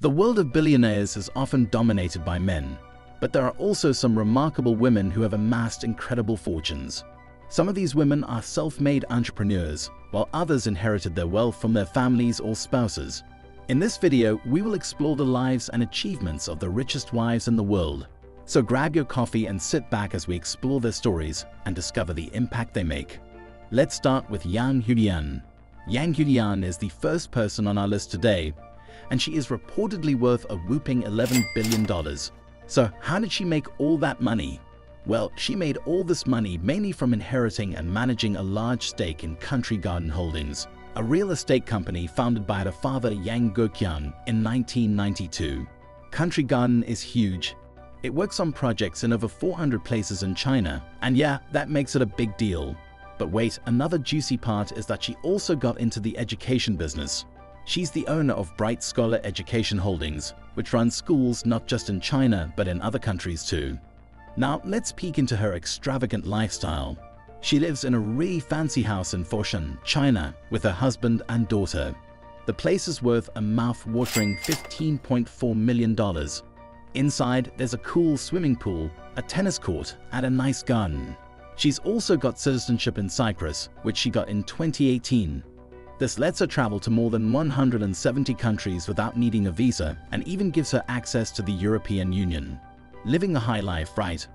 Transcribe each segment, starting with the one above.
The world of billionaires is often dominated by men, but there are also some remarkable women who have amassed incredible fortunes. Some of these women are self-made entrepreneurs, while others inherited their wealth from their families or spouses. In this video, we will explore the lives and achievements of the richest wives in the world. So grab your coffee and sit back as we explore their stories and discover the impact they make. Let's start with Yang Huiyan. Yang Huiyan is the first person on our list today, and she is reportedly worth a whopping $11 billion. So how did she make all that money? Well, she made all this money mainly from inheriting and managing a large stake in Country Garden Holdings, a real estate company founded by her father Yang Huiyan in 1992. Country Garden is huge. It works on projects in over 400 places in China, and yeah, that makes it a big deal. But wait, another juicy part is that she also got into the education business. She's the owner of Bright Scholar Education Holdings, which runs schools not just in China but in other countries too. Now let's peek into her extravagant lifestyle. She lives in a really fancy house in Foshan, China, with her husband and daughter. The place is worth a mouth-watering $15.4 million. Inside, there's a cool swimming pool, a tennis court, and a nice garden. She's also got citizenship in Cyprus, which she got in 2018. This lets her travel to more than 170 countries without needing a visa, and even gives her access to the European Union. Living a high life, right?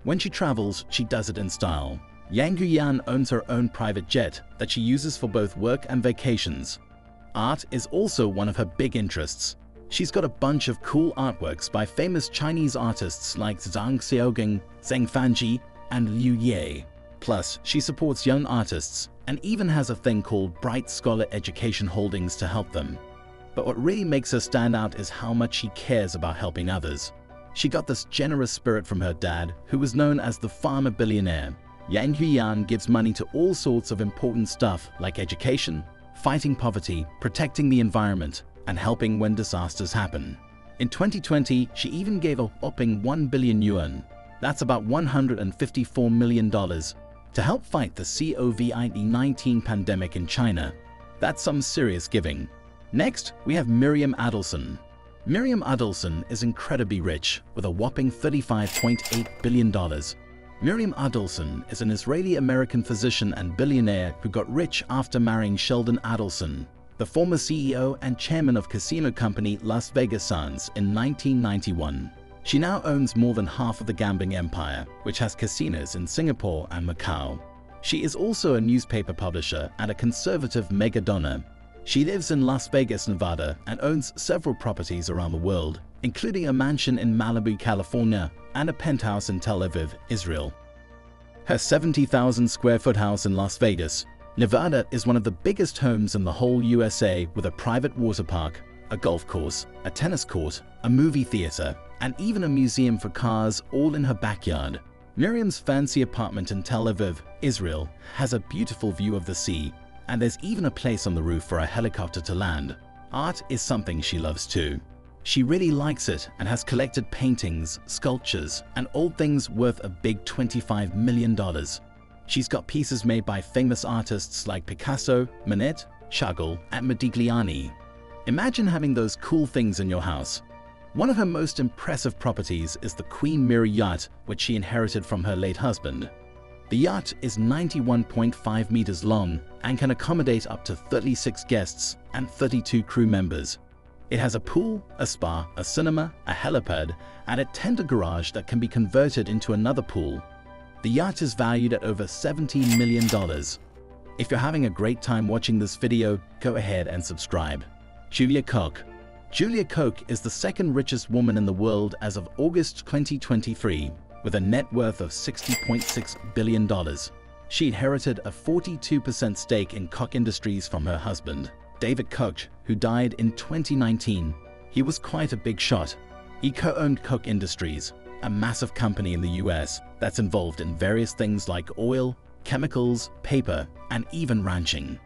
When she travels, she does it in style. Yang Huiyan owns her own private jet that she uses for both work and vacations. Art is also one of her big interests. She's got a bunch of cool artworks by famous Chinese artists like Zhang Xiaogang, Zheng Fanji, and Liu Ye. Plus, she supports young artists and even has a thing called Bright Scholar Education Holdings to help them. But what really makes her stand out is how much she cares about helping others. She got this generous spirit from her dad, who was known as the farmer billionaire. Yang Huiyan gives money to all sorts of important stuff like education, fighting poverty, protecting the environment, and helping when disasters happen. In 2020, she even gave a whopping 1 billion yuan, that's about $154 million, to help fight the COVID-19 pandemic in China. That's some serious giving. Next, we have Miriam Adelson. Miriam Adelson is incredibly rich, with a whopping $35.8 billion. Miriam Adelson is an Israeli-American physician and billionaire who got rich after marrying Sheldon Adelson, the former CEO and chairman of casino company Las Vegas Sands in 1991. She now owns more than half of the gambling empire, which has casinos in Singapore and Macau. She is also a newspaper publisher and a conservative mega donor. She lives in Las Vegas, Nevada, and owns several properties around the world, including a mansion in Malibu, California, and a penthouse in Tel Aviv, Israel. Her 70,000 square foot house in Las Vegas, Nevada is one of the biggest homes in the whole USA, with a private water park, a golf course, a tennis court, a movie theater, and even a museum for cars, all in her backyard. Miriam's fancy apartment in Tel Aviv, Israel, has a beautiful view of the sea, and there's even a place on the roof for a helicopter to land. Art is something she loves too. She really likes it and has collected paintings, sculptures, and old things worth a big $25 million. She's got pieces made by famous artists like Picasso, Monet, Chagall, and Modigliani. Imagine having those cool things in your house. One of her most impressive properties is the Queen Mary yacht, which she inherited from her late husband. The yacht is 91.5 meters long and can accommodate up to 36 guests and 32 crew members. It has a pool, a spa, a cinema, a helipad, and a tender garage that can be converted into another pool. The yacht is valued at over $70 million. If you're having a great time watching this video, go ahead and subscribe. Julia Koch. Julia Koch is the second richest woman in the world as of August 2023, with a net worth of $60.6 billion. She inherited a 42% stake in Koch Industries from her husband, David Koch, who died in 2019. He was quite a big shot. He co-owned Koch Industries, a massive company in the US that's involved in various things like oil, chemicals, paper, and even ranching.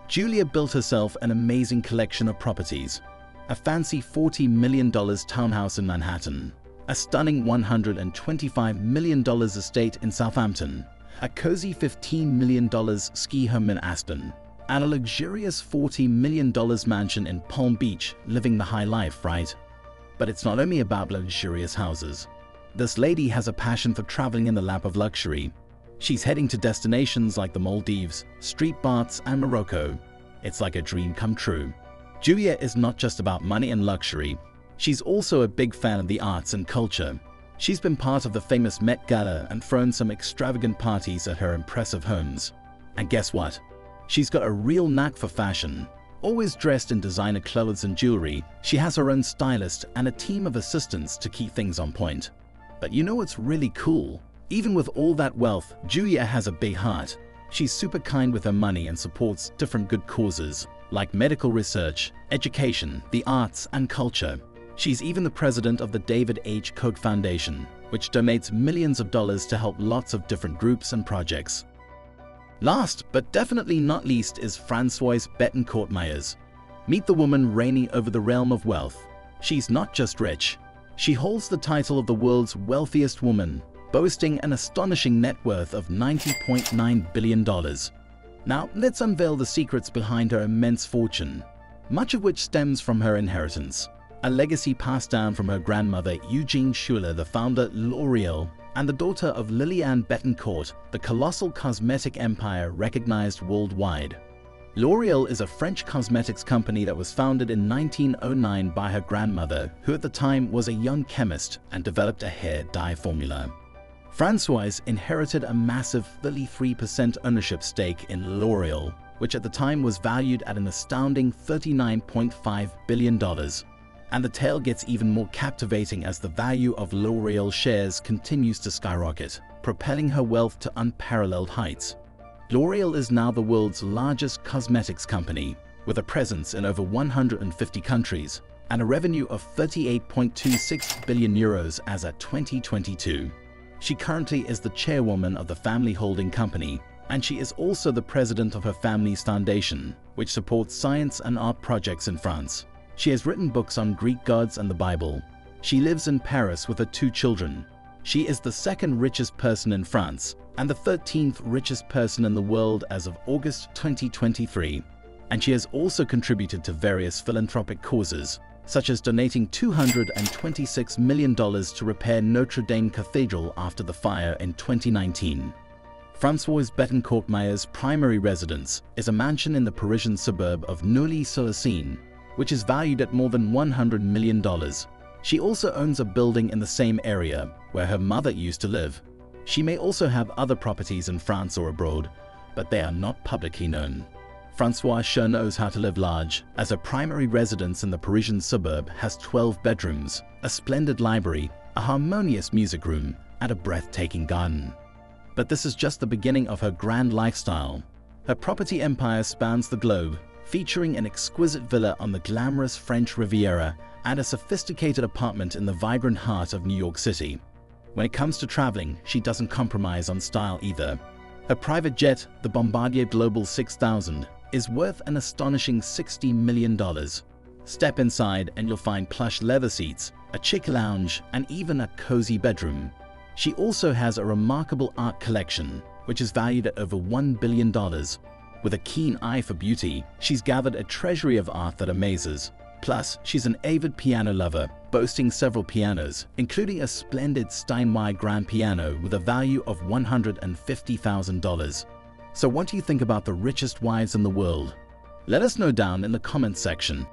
Julia built herself an amazing collection of properties: a fancy $40 million townhouse in Manhattan, a stunning $125 million estate in Southampton, a cozy $15 million ski home in Aspen, and a luxurious $40 million mansion in Palm Beach, living the high life, right? But it's not only about luxurious houses. This lady has a passion for traveling in the lap of luxury. She's heading to destinations like the Maldives, street baths, and Morocco. It's like a dream come true. Huiyan is not just about money and luxury. She's also a big fan of the arts and culture. She's been part of the famous Met Gala and thrown some extravagant parties at her impressive homes. And guess what? She's got a real knack for fashion. Always dressed in designer clothes and jewelry, she has her own stylist and a team of assistants to keep things on point. But you know what's really cool? Even with all that wealth, Huiyan has a big heart. She's super kind with her money and supports different good causes, like medical research, education, the arts, and culture. She's even the president of the David H. Koch Foundation, which donates millions of dollars to help lots of different groups and projects. Last, but definitely not least, is Francoise Bettencourt-Meyers. Meet the woman reigning over the realm of wealth. She's not just rich. She holds the title of the world's wealthiest woman, boasting an astonishing net worth of $90.9 billion. Now, let's unveil the secrets behind her immense fortune, much of which stems from her inheritance, a legacy passed down from her grandmother Eugene Schuler, the founder L'Oreal, and the daughter of Liliane Bettencourt, the colossal cosmetic empire recognized worldwide. L'Oreal is a French cosmetics company that was founded in 1909 by her grandmother, who at the time was a young chemist and developed a hair dye formula. Francoise inherited a massive 33% ownership stake in L'Oreal, which at the time was valued at an astounding $39.5 billion. And the tale gets even more captivating as the value of L'Oreal shares continues to skyrocket, propelling her wealth to unparalleled heights. L'Oreal is now the world's largest cosmetics company, with a presence in over 150 countries and a revenue of 38.26 billion euros as at 2022. She currently is the chairwoman of the family holding company, and she is also the president of her family's foundation, which supports science and art projects in France. She has written books on Greek gods and the Bible. She lives in Paris with her 2 children. She is the second richest person in France and the 13th richest person in the world as of August 2023. And she has also contributed to various philanthropic causes, such as donating $226 million to repair Notre Dame Cathedral after the fire in 2019. Francoise Bettencourt-Meyers' primary residence is a mansion in the Parisian suburb of Neuilly-sur-Seine, which is valued at more than $100 million. She also owns a building in the same area where her mother used to live. She may also have other properties in France or abroad, but they are not publicly known. Francoise sure knows how to live large, as her primary residence in the Parisian suburb has 12 bedrooms, a splendid library, a harmonious music room, and a breathtaking garden. But this is just the beginning of her grand lifestyle. Her property empire spans the globe, featuring an exquisite villa on the glamorous French Riviera and a sophisticated apartment in the vibrant heart of New York City. When it comes to traveling, she doesn't compromise on style either. Her private jet, the Bombardier Global 6000, is worth an astonishing $60 million. Step inside and you'll find plush leather seats, a chic lounge, and even a cozy bedroom. She also has a remarkable art collection, which is valued at over $1 billion. With a keen eye for beauty, she's gathered a treasury of art that amazes. Plus, she's an avid piano lover, boasting several pianos, including a splendid Steinway grand piano with a value of $150,000. So what do you think about the richest wives in the world? Let us know down in the comments section.